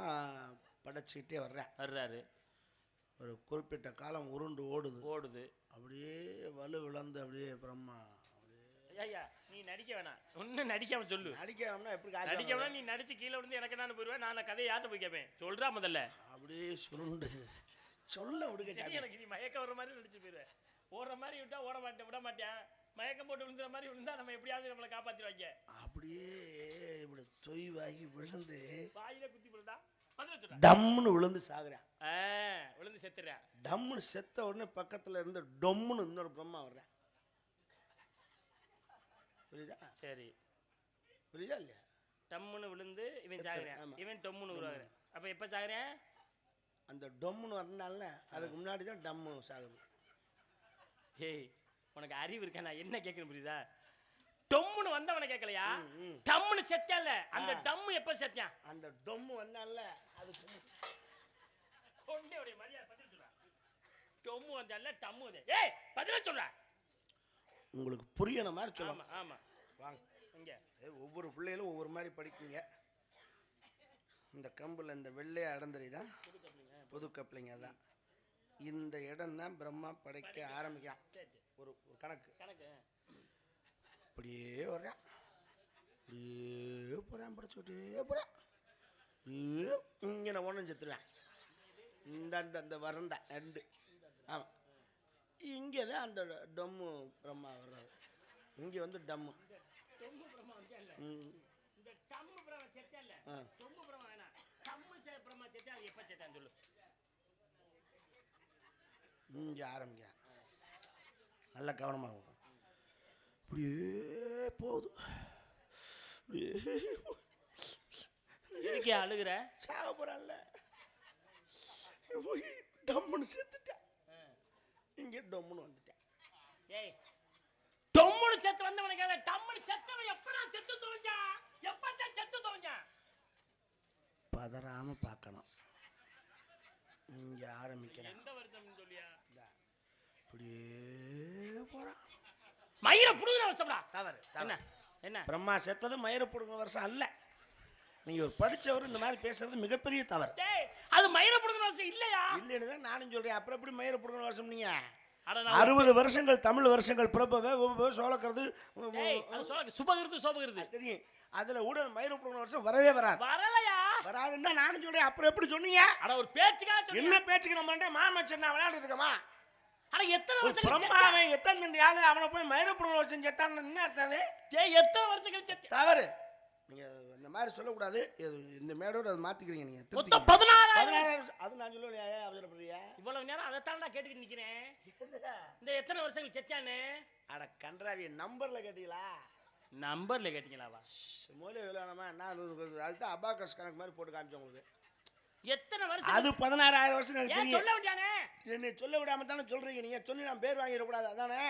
படைச்சுக்கிட்டே வர்றாரு. ஒரு குறிப்பிட்ட காலம் உருண்டு ஓடுது. அப்படியே வலு விழுந்து அப்படியே பிரம்மா. ஐயா, நீ நடிக்க வேணாம், ஒன்னும் நடிக்காம சொல்லு. நடிக்கணும்னா எப்படி? நடிக்கணும், நீ நடிச்சு கீழே விழுந்து எனக்கு நான் போயிடுவேன். நான் கதையை யார்கிட்ட போய் கேட்பேன்? சொல்றா முதல்ல. அப்படியே சுருண்டு சொல்ல விடுங்க. எனக்கு நீ மயக்கம் வர மாதிரி நடிச்சு போயிடுவேன். ஓடுற மாதிரி விட்டா விட மாட்டேன். மயக்கம் போட்டு விழுந்துற மாதிரி விழுந்தா நம்ம எப்படியாவது நம்மளை காப்பாற்றிடுவாங்க. அப்படியே இப்படி தொய்வாகி விழுந்து வாயில குத்தி விழுந்தா டம்னு விழுந்து சாகுறான். விழுந்து செத்துறான். டம்னு செத்த உடனே பக்கத்துல இருந்து டொம்னு இன்னொரு பிரம்மா வர்றேன். புரியுதா? சரி, புரியுதா இல்லையா? டம்முன்னு விழுந்து இவன் சாகுறான், இவன் டொம்முன்னு உருவாகுறான். அப்ப எப்ப சாகுறேன்? அந்த டொம்முன்னு வந்தால அதுக்கு முன்னாடி தான் டம்மு சாகுது. ஏய் உனக்கு அறிவு இருக்கா? நான் என்ன கேட்கணும் புரியுதா? டொம்முன்னு வந்தவனை கேட்கலையா? டம்முன்னு செத்தான்ல, அந்த டம்மு எப்ப செத்தான்? அந்த டொம்மு வந்தால அதுக்கு கொண்டே மரியாதை பதில் சொல்ற. டொம்மு வந்தால டம்மு வந்து ஏய் பதில சொல்ற. உங்களுக்கு புரியன மாதிரி சொல்லணும். ஆமா வாங்க இங்க. ஒவ்வொரு பிள்ளைகளும் ஒவ்வொரு மாதிரி படிக்குங்க. இந்த கம்பில் இந்த வெள்ளையை அடந்தறி தான் புது கப்ளிங்க தான். இந்த இடம் தான் பிரம்மா படைக்க ஆரம்பிக்கான். ஒரு கணக்கு அப்படியே வர்றான், அப்படியே போகிறான், படைச்சுக்கிட்டே போகிறான். இங்கே நான் ஒன்றும் செத்துருவேன். இந்த வரண்டா ரெண்டு. ஆமாம், இங்கே தான் அந்த டம்மு பிரம்மா வர்றாரு. இங்கே வந்து டம்மு இங்கே ஆரம்பிக்கிறேன். நல்லா கவனமாக இருக்கும். அப்படியே போகுது. எதுக்கே அழுகுற? சாப்பிட்றல்ல போய் டம்முன்னு செத்துட்டேன். இங்கே டம்முன்னு வந்துட்டேன். ஏய் டம்முன்னு செத்து வந்தவனுக்கு டம்முன்னு செத்தவன் எப்படா செத்து தொலைஞ்சான்? எப்பதான் செத்து தொலைஞ்சான்? பதறாம பார்க்கணும். இங்க ஆரம்பிக்கிறேன். எந்த வருஷம் சொல்லியா? அப்படியே போறான். மயிர புடுங்குற வருஷம்டா. தவறு. என்ன என்ன? பிரம்மா செத்தது மயிர புடுங்குற வருஷம் அல்ல. நீங்க ஒரு படிச்சவர் இந்த மாதிரி பேசுறது மிகப்பெரிய தவறு. டேய் அது மயிர புடுங்குற வருஷம் இல்லையா? இல்லன்னு தான் நானும் சொல்றேன். அப்புறம் எப்படி மயிர புடுங்குற வருஷம்? நீங்க 60 வருஷங்கள் தமிழ் வருஷங்கள் பிறப்பவே சோழக்கிறது சுபகிருது தெரியும். அதுல கூட மயிர புடுங்குற வருஷம் வரவே வராது. வரலையா? வராதுன்னா நானும் சொல்றேன். அப்புறம் எப்படி சொன்னீங்க? அட ஒரு பேச்சுக்காக என்ன பேச்சுக்கு நம்ம மாமச்சன் நான் விளையாண்டு இருக்கமா? அட எத்தனை வருஷம் பிரம்மாவே எத்தனை தண்டி ஆளு அவனை போய் மயிர புடுங்குற வருஷம் செத்தான்னு என்ன அர்த்தம்? டேய் எத்தனை வருஷம் கழிச்சு? தவறு. நீங்க இந்த மாதிரி சொல்லக்கூடாது. இந்த மேடோட அதை மாத்திக்கிறீங்க. நீங்க மொத்தம் 16 அது நான் சொல்லலையா? அவசரப்படுறியா? இவ்வளவு நேரம் அதை தான்டா கேட்டுக்கிட்டு நிக்கிறேன். இந்த எத்தனை வருஷங்கள் செத்தானே? அட கன்றாவிய நம்பர்ல கேட்டீங்களா? நம்பர்ல கேட்டீங்களாவா? மூலை விளையாடமா என்ன? அதுதான் அபாகஸ் கணக்கு மாதிரி போட்டு காமிச்சோம் உங்களுக்கு. எத்தனை வருஷம்? அது 16,000 வருஷம் எனக்கு தெரியும். சொல்ல வேண்டியானே? என்ன சொல்ல விடாம தானே சொல்றீங்க. நீங்க சொல்லி நான் பேர் வாங்கிட கூடாது. அதானே?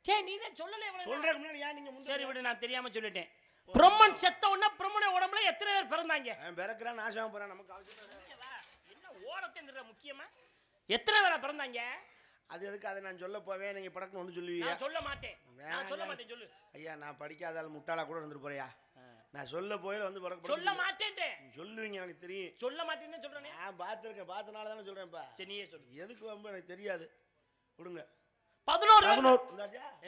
சே நீதே சொல்லல. சொல்றதுக்கு முன்னாடி ஏன் நீங்க சரி விடு, நான் தெரியாம சொல்லிட்டேன். பிரம்மன் செத்த உடனே பிரம்மனுடைய உடம்புல எத்தனை பேர் பிறந்தாங்க? பிறக்கிறான் நாசமா போறான். நமக்கு அவசியம் என்ன ஓடத்தை முக்கியமா? எத்தனை பேரா பிறந்தாங்க? அது எதுக்கு அதை நான் சொல்ல போவேன்? நீங்க படக்குன்னு வந்து சொல்லுவீங்க. நான் சொல்ல மாட்டேன். நான் சொல்ல மாட்டேன். சொல்லு. ஐயா நான் படிக்காதால முட்டாளா கூட இருந்துட்டு போறியா? நான் சொல்ல போயில வந்து படக்கு சொல்ல மாட்டேன்ட்டே. சொல்லுவீங்க எனக்கு தெரியும். சொல்ல மாட்டேன்னு சொல்றேனே. நான் பார்த்திருக்கேன். பார்த்தனால தானே சொல்றேன்ப்பா. சரி நீயே சொல்லு. எதுக்கு வந்து எனக்கு தெரியாது. கொடுங்க. 11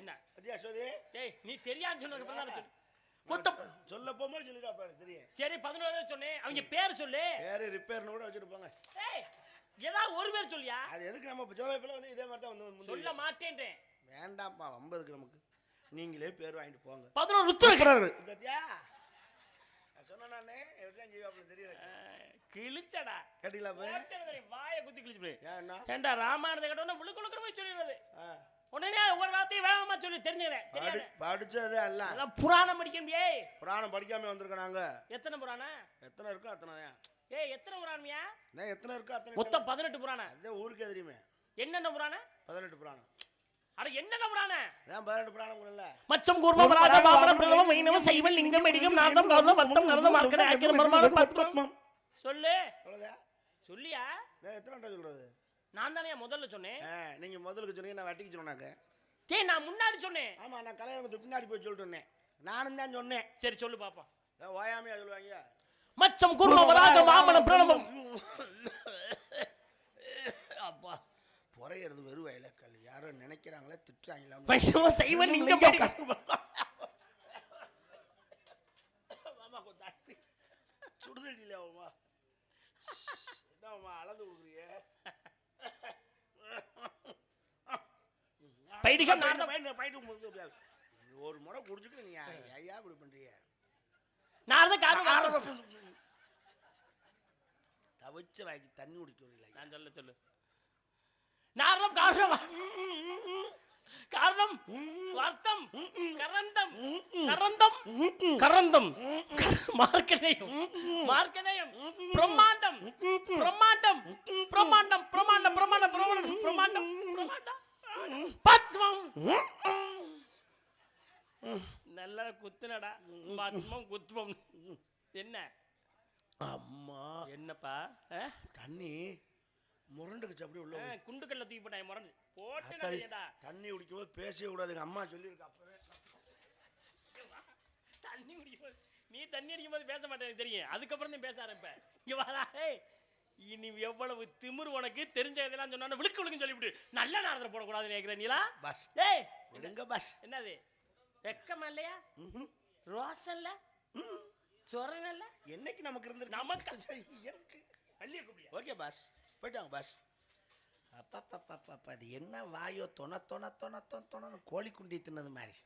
என்ன? அத்தியா சோதி. டேய் நீ தெரியான்னு சொன்னதுக்கு அப்புறம் தான் சொல்லு. மொத்தம் சொல்ல போகும்போது சொல்லிட்டா பாரு தெரியும். சரி 11 சொன்னேன். அவங்க பேர் சொல்லு. பேரு ரிப்பேர்னு கூட வச்சிருப்பாங்க. ஏய் ஏதாவது ஒரு பேர் சொல்லியா? அது எதுக்கு நம்ம ஜோலைப்பில் வந்து இதே மாதிரி தான் வந்து சொல்ல மாட்டேன்றேன். வேண்டாம்ப்பா வம்பதுக்கு நமக்கு. நீங்களே பேர் வாங்கிட்டு போங்க. 11 ருத்ரர்கள். சத்தியா சொன்ன நானே எப்படிதான் ஜீவாப்புல தெரியல. கிழிச்சடா கேட்டீங்களா? வாயை குத்தி கிழிச்சு போய். ஏண்டா ராமாயணத்தை கேட்டோன்னா முழுக்க போய் சொல்லிடுறது. உடனே ஒவ்வொரு வார்த்தையும் வேகமா சொல்லி தெரிஞ்சுக்கிறேன். படிச்சதே அல்ல. புராணம் படிக்க முடியே. புராணம் படிக்காம வந்திருக்கோம் நாங்க. எத்தனை புராணம்? எத்தனை இருக்கோ அத்தனை. ஏய் எத்தனை புராணமியா? எத்தனை இருக்கோ அத்தனை. மொத்தம் 18 புராணம். அதான் ஊருக்கே தெரியுமே. என்னென்ன புராணம்? 18 புராணம். அட என்னென்ன புராணம்? அதான் 18 புராணம் இல்ல. மச்சம் கூர்ம வராத பாபர பிரதம வைணவ சைவ லிங்கம் மெடிகம் நாதம் கர்ணம் வத்தம் நரதம் மார்க்கட ஆக்கிர மர்மான பத்மம். சொல்லு. சொல்லுதா? சொல்லியா? எத்தனை சொல்றது? நான் தானே முதல்ல சொன்னேன். நீங்க முதல்ல சொன்னீங்க, நான் வட்டிக்கு சொன்னாங்க. டேய் நான் முன்னாடி சொன்னேன். ஆமா நான் கல்யாணத்துக்கு பின்னாடி போய் சொல்லிட்டு வந்தேன். நானும் தான் சொன்னேன். சரி சொல்லு பாப்போம். ஓயாமையா சொல்லுவாங்க. மச்சம் கூர்ம வராத வாமன பிரணவம். அப்பா பொறையிறது வெறும் வயலக்கல். யாரோ நினைக்கிறாங்களே திட்டுறாங்களா? வைணவ சைவ லிங்கம் மெடிகம். மாமா கொண்டாடி சுடுதடியில ஆமா. என்னம்மா அளந்து கொடுக்குறிய? பைடிகம் பைட்டு ஒரு முறை குடிச்சுட்டு நீங்க ஐயா இப்படி பண்றீங்க. நான் தான் காரணம் தவிச்ச வாய்க்கு தண்ணி குடிக்கிறீங்களா? நான் சொல்லு. நான் தான் காரணம். காரணம் வர்த்தம் கரந்தம் கரந்தம் கரந்தம் மார்க்கநேயம் மார்க்கநேயம் பிரம்மாண்டம் பிரம்மாண்டம் பிரம்மாண்டம் பிரம்மாண்டம் பிரம்மாண்டம் பிரம்மாண்டம் பிரம்மாண்டம் பிரம்மாண்டம் பத்மம். நல்லா குத்துனடா பத்மம் குத்துமம். என்ன அம்மா என்னப்பா தண்ணி முரண்டுக்குச்சு அப்படியே உள்ள குண்டுக்கல்ல தூக்கி போட்டாங்க முரண்டு போட்டு தண்ணி குடிக்கும் போது பேசவே கூடாதுங்க அம்மா சொல்லியிருக்கா அப்பவே. தண்ணி குடிக்கும் போது நீ தண்ணி அடிக்கும் போது பேச மாட்டேன்னு தெரியும், அதுக்கப்புறம் தான் பேச ஆரம்பிப்பேன். இங்க வாடா, இனி எவ்வளவு திமிரு உனக்கு, தெரிஞ்ச இதெல்லாம் சொன்னா விழுக்கு விழுக்குன்னு சொல்லிவிட்டு நல்ல நேரத்தில் போடக்கூடாதுன்னு நினைக்கிறேன். நீலா பஸ் ஏய் விடுங்க பஸ். என்னது வெக்கமா இல்லையா? ரோசன்ல சொரனல்ல என்னைக்கு நமக்கு இருந்து நமக்கு எனக்கு ஓகே பாஸ் போயிட்டாங்க பாஸ். அப்பா அது என்ன வாயோ தொண தொண தொண தொணன்னு கோழி குண்டி தின்னது மாதிரி.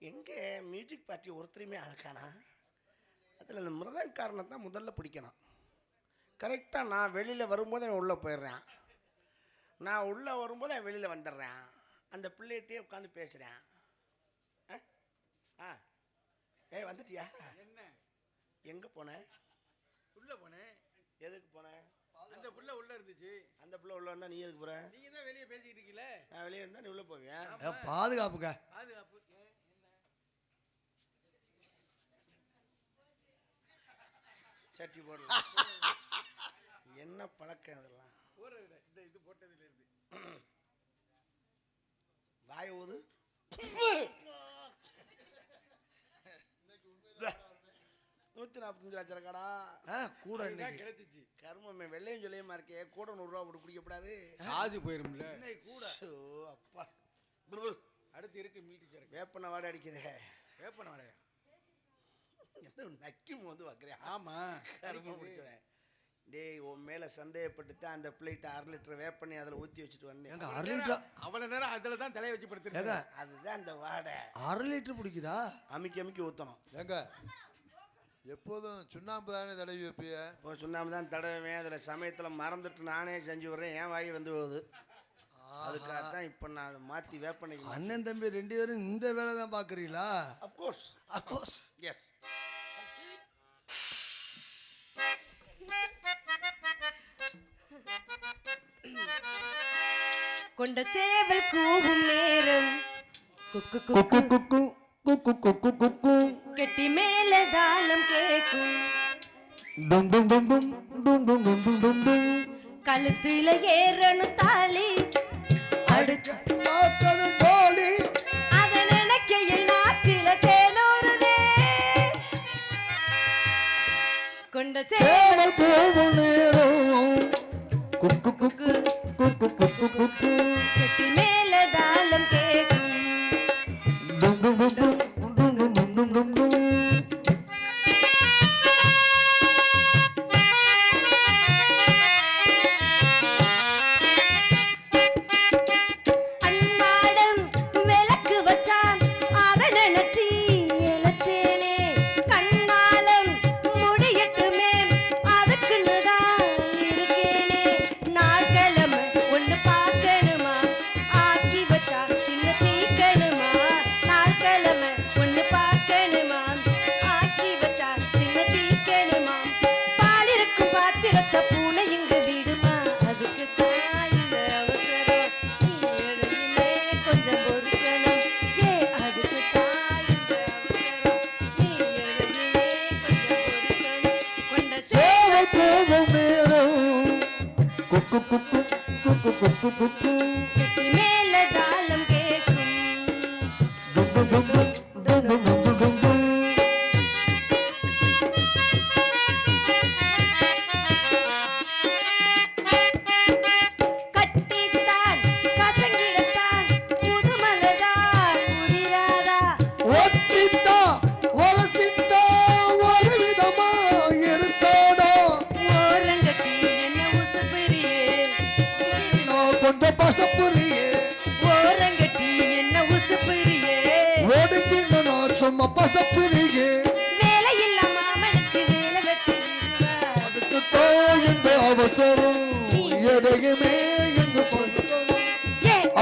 எங்கே மியூசிக் பார்ட்டி ஒருத்தரையுமே அழகானா? அதில் இந்த மிருதங்காரனை தான் முதல்ல பிடிக்கணும். கரெக்டாக நான் வெளியில் வரும்போது அவன் உள்ளே போயிடுறான், நான் உள்ளே வரும்போது அவன் வெளியில் வந்துடுறான். அந்த பிள்ளைகிட்டே உட்காந்து பேசுகிறேன். ஏய் வந்துட்டியா? என்ன எங்கே போனேன்? உள்ள போனேன். எதுக்கு போனேன்? அந்த புள்ள உள்ள இருந்துச்சு. அந்த புள்ள உள்ள வந்தா நீ எதுக்கு போற? நீங்க தான் வெளியே பேசிக்கிட்டு இருக்கீங்களே. நான் வெளியே இருந்தா நீ உள்ள போவியா? பாதுகாப்புங்க. பாதுகாப்பு சட்டி போடு. என்ன பழக்கம் அதெல்லாம்? போறதுல இந்த இது போட்டதுல இருந்து வாய ஊது. 145 லட்சம் கடா கூட கிடைச்சிச்சு. கருமமே வெள்ளையும் சொல்லியமா இருக்கே. கூட 100 ரூபா போட்டு குடிக்கப்படாது, காசு போயிரும்ல. கூட அப்பா அடுத்து இருக்கு மீட்டு வேப்பனை வாடை அடிக்குதே. வேப்பனை வாடையா? நக்கும் வந்து வைக்கிறேன். ஆமா கரும முடிச்சுவேன். டேய் உன் மேல சந்தேகப்பட்டு அந்த பிளேட் 1/2 லிட்டர் வேப்பனை அதில் ஊற்றி வச்சுட்டு வந்தேன். 1/2 லிட்டர் அவ்வளவு நேரம் அதில் தான் தலையை வச்சு படுத்துருங்க. அதுதான் அந்த வாடை. 1/2 லிட்டர் பிடிக்குதா? அமுக்கி அமுக்கி ஊற்றணும். ஏங்க எப்போதும் சுண்ணாம்பு தானே தடவி வைப்பிய? இப்போ சுண்ணாம்பு தான் தடவைவேன். அதில் சமயத்தில் மறந்துட்டு நானே செஞ்சு விட்றேன், ஏன் வாய் வந்து போகுது. அதுக்காக தான் இப்போ நான் அதை மாற்றி வேப்பனைக்கு. அண்ணன் தம்பி 2 பேரும் இந்த வேலை தான் பார்க்குறீங்களா? Of course of course S. கொண்ட சேவல் கூவும் நேரம் குக்கு குக்கு குக்கு குக்கு குக்கு குக்கு கெட்டி மேல தாளம் கேக்கும் டும் டும் டும் டும் டும் டும் டும் டும் டும் டும் கழுத்துல ஏறணும் தாலி அடுக்க மாட்டணும் தோழி அத நினைக்கையில் நாட்டில தேனூறுதே. கொண்ட சேவல் கூவும் நேரம் குக்கு குக்கு குக்கு குக்கு குக்கு கெட்டி மேல தாளம் கேக்கும் டும் டும் டும் டும் டும் டும் டும் டும் டும் அன்பாடம் விளக்கு வச்சான் அத நினைச்சி இழைச்சேனே. கண்ணாலம் முடியட்டுமே அதுக்குன்னு தான் இருக்கேனே. நாட்கிழமை ஒண்ணு பார்க்கணுமா ஆக்கி வச்சா சின்ன தீக்கணுமா. நாட்கிழமை ஒண்ணு பார்க்கணுமா ஆக்கி வச்சா சின்ன தீக்கணுமா. பால் இருக்கும் பாத்திரத்தை பூனை இங்கு விடுமா அதுக்கு தான் இந்த அவசரம். நீ எதையுமே கொஞ்சம் பொறுக்கணும் ஏ அதுக்கு தான் இந்த அவசரம். நீ எதையுமே கொஞ்சம் பொறுக்கணும். கொண்ட சேவல் கூவும் நேரம் குக்கு குக்கு குக்கு குக்கு குக்கு கெட்டி மேல தாளம் கேக்கும் டும் டும் டும் டும் டும் டும் டும் டும் டும் கட்டித்தான் கசங்கிடத்தான் புதுமலதான் புரியாதா. ஒட்டித்தா உரசித்தா ஒரு விதமா இருக்காடா ஓரங்கட்டி என்ன உசுப்பிரியே நான் கொண்ட பசப்புரியே ஓரங்கட்டி என்ன உசுப்பிரியே. ஒடுங்கின நான் சும்மா பசப்புரியே வேலையில்லா மாமனுக்கு வேலை வெட்டிடுவா. அதுக்கு தான் இந்த அவசரம் எதையுமே எங்கு பண்ண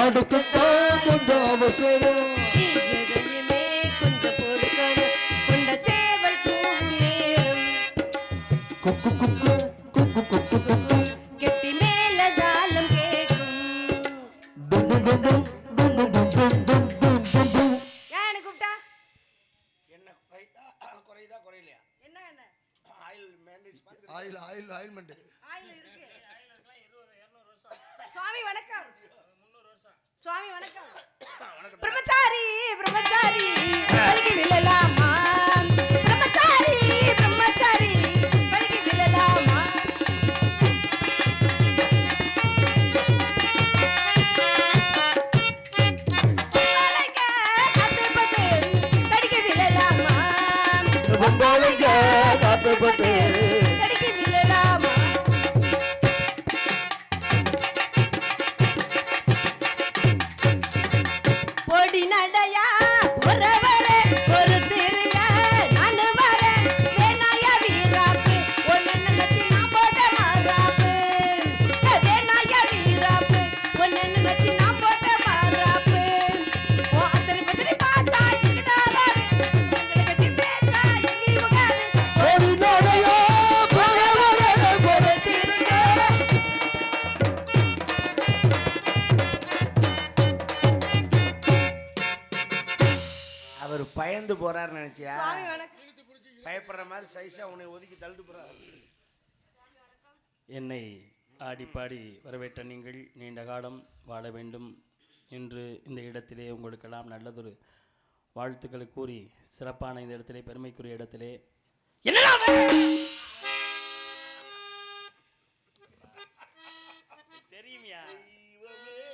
அடுக்கத்தான் கொஞ்சம் அவசரம். நீ எதையுமே கொஞ்சம் பொறுக்கணும். கொண்ட சேவல் கூவும் நேரம். குக்கு குக்கு குக்கு குக்கு குக்கு கெட்டி மேல தாளம் கேட்கும். டும் டும் டும் டும் டும் டும் டும் டும் டும் டும் டும் டும். ஏன் என்ன கூப்பிட்டா? என்ன குறையுதா குறையலையா? என்ன என்ன? ஆயில் மேண்டேஜ் பார்த்து ஆயில்மெண்ட் ஆயில் இருக்கு. சுவாமி வணக்கம். சுவாமி வணக்கம். பிரம்மச்சாரி பிரம்மச்சாரி பல்கி விழலாமா? பிரம்மச்சாரி பிரம்மச்சாரி பல்கி விழலாமா? மலைங்க காத்துப்பட்டு தடுக்கி விழலாமா? பொம்பளைங்க காத்துப்பட்டு தடுக்கி விழலாமா? பொடி நடையா பொறவரே பொறுத்திருங்க நானு வரேன். வேணாயா வீராப்பு ஒன்னு நினைச்சு நான் போட்ட மாறாப்பு. வேணாயா வீராப்பு ஒன்னு நினைச்சு நான் போட்ட மாறாப்பு. ஓ அத்தனை பத்திரி பாச்சா இங்கிட்டாகாது. உங்களை கட்டி பேச்சா எங்கி உகாது. ஒரு நடையோ பரவரே பொறுத்திருங்க. அவர் பயந்து போறாருன்னு நினைச்சியா? சுவாமி வணக்கம். பயப்படுற மாதிரி சைஸா உன்னை ஒதுக்கி தள்ளிட்டு போறாரு. என்னை ஆடிப்பாடி வரவேற்ற நீங்கள் நீண்ட காலம் வாழ வேண்டும் என்று இந்த இடத்திலே உங்களுக்கெல்லாம் நல்லதொரு வாழ்த்துக்களை கூறி சிறப்பான இந்த இடத்திலே பெருமைக்குரிய இடத்திலே என்னடா தெரியுமியா?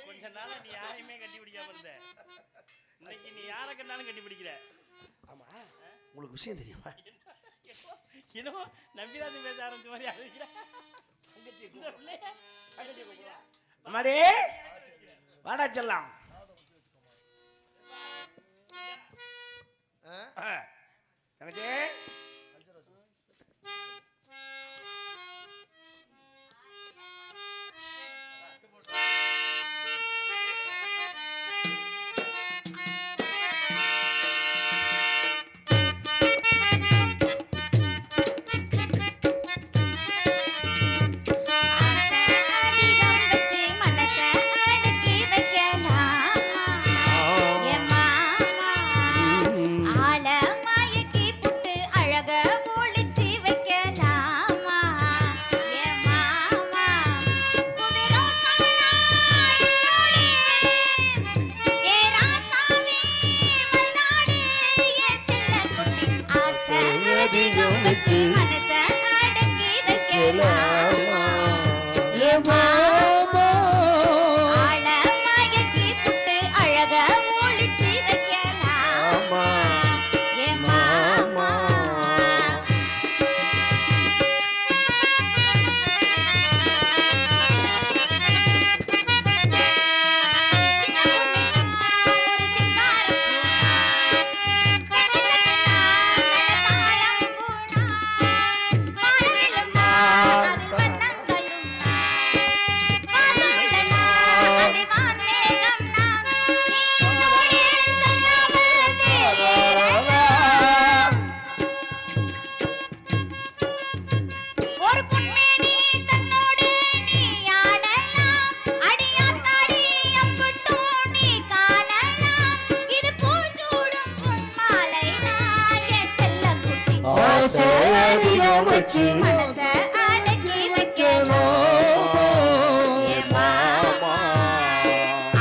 கொஞ்ச நாளா நீ யாரையுமே கட்டி பிடிக்காம இருந்த, இன்னைக்கு நீ யாரை கண்டாலும் கட்டி பிடிக்கிற. ஆமா, உங்களுக்கு விஷயம் தெரியுமா? என்னமோ நம்பிராஜ் பேச ஆரம்பிச்ச மாதிரி ஆரம்பிக்கிற. அம்மாடி வாடா செல்லாம். தங்கச்சி அதிகம் வச்சு மனச அடக்கி வைக்கலாம். என் மாமா ஆள மயக்கி புட்டு அழக ஒளிச்சு வைக்கலாமா? என் மாமா குதிரோசனா என்னோடே ஏ ராசாவே மல்நாடு என் செல்ல குட்டி. ஆசை அதிகம் வச்சு மனச அடக்கி வைக்கலாமா? என் மாமா ஆள மயக்கி புட்டு அழக ஒளிச்சு வைக்கலாமா? என் மாமா ஒரு பொன்மேனி தன்னோடு நீ ஆடலாம். அடியாத்தாடி அம்புட்டும் நீ காணலாம். இது பூச்சூடும் பொன்மாலைதான் என் செல்லக் குட்டி. ஆசை அதிகம் வச்சு மனச அடக்கி வைக்கலாமா? என் மாமா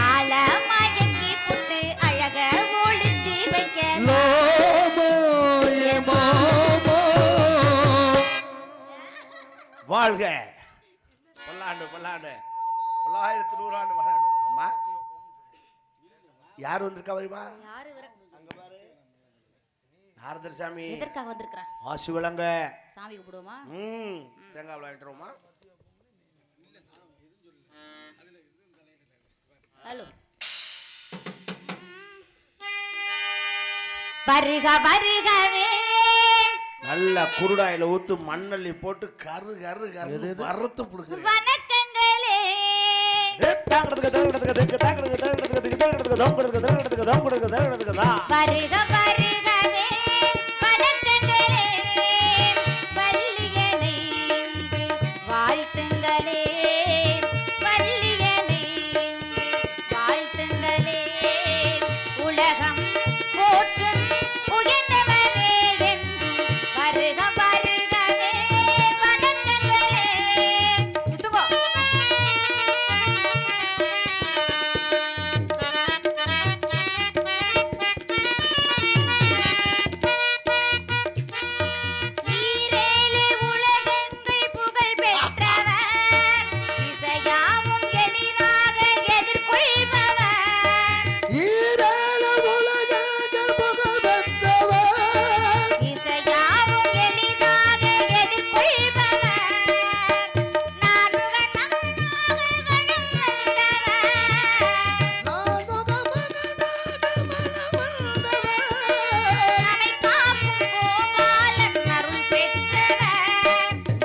ஆள மயக்கி புட்டு அழக ஒளிச்சு வைக்கலாம். மாமா ஏ மாமா. வாழ்க பல்லாண்டு பல்லாண்டு 900 பல்லாண்டு. அம்மா யார் வந்திருக்கா வருமா? யாரு அங்க பாரு, நாரதர் சாமி எதற்காக வந்திருக்கிறான்? ஆசு விளங்க. சாமி கும்பிடுவோமா? தேங்காய் விளையாட்டுருவோமா? ஹலோ வருக வருகவே நல்ல குருடாயில ஊத்து மண்ணள்ளி போட்டு கரு கரு கரு வறுத்து புடுங்க. வணக்கங்களே வருக வருகவே வணக்கங்களே வள்ளியனை வாழ்த்துங்களே